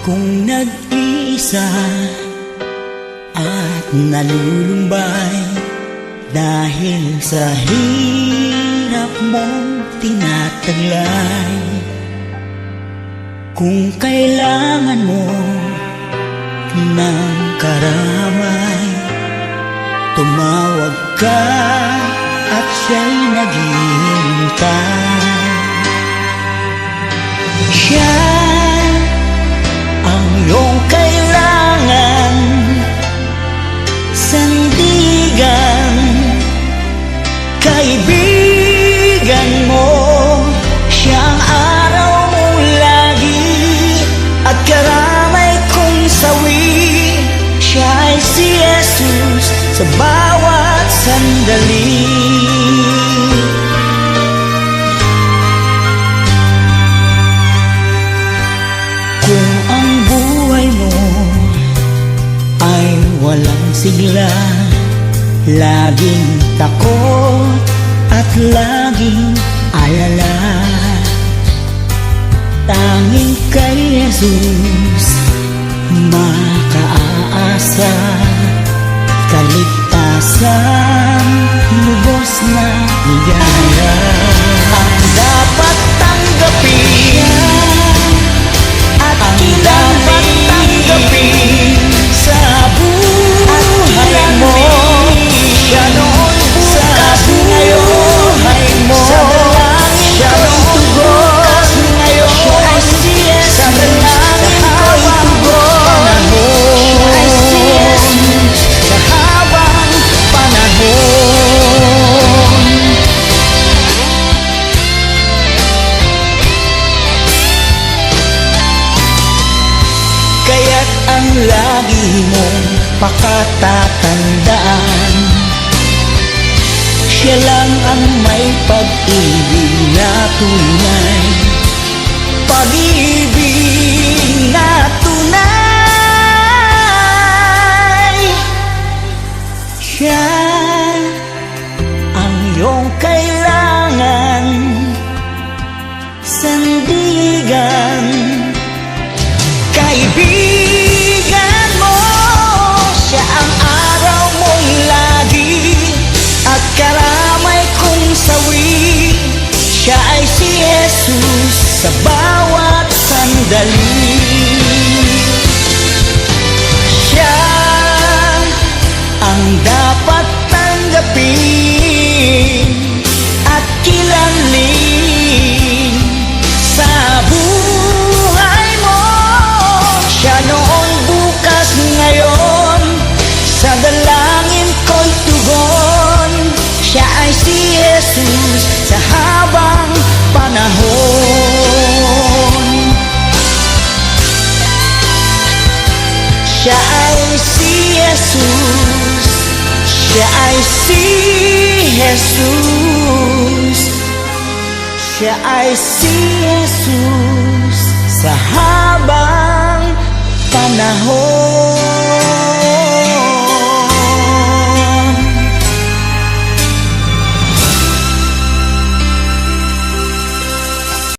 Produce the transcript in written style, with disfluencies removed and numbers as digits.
Kung nag-iisa at nalulumbay dahil sa hirap mong tinataglay, kung kailangan mo ng karamay, tumawag ka at siya'y naghihintay. Siya ang iyong kailangan, sandigan, kaibigan mo. Siya ang araw mong lagi at karamay kong sawi. Siya ay si Jesus sa bawat sandali. Kung ang buhay mo ay walang sigla, laging takot at laging alala, tanging kay Jesus makaaasa. Kaligtasan, lubos na ligaya ang dapat tanggapin at dapat tanggapin sa buhay mo. Siya noon, bukas, ngayon mo. Sa dalangin ko'y tugon ngayon. Siya ay si Jesus. Sa dalangin ko'y tugon. Siya ay si Jesus. Sa habang panahon. Kaya't ang lagi mong pakatatandaan, siya lang ang may pag-ibig na tunay, pag-ibig na tunay. Siya ang iyong kailangan, sandigan, kaibigan mo. Siya ang araw mong lagi at karamay kong sawi. Siya ay si Jesus sa bawat sandali. Siya ang dapat tanggapin at kilalin sa buhay mo. Siya noon, bukas, ngayon, sa dalangin ko'y tugon. Siya ay si Jesus sa habang panahon. Siya ay si Jesus. Siya ay si Jesus. Siya ay si Jesus sa habang panahon.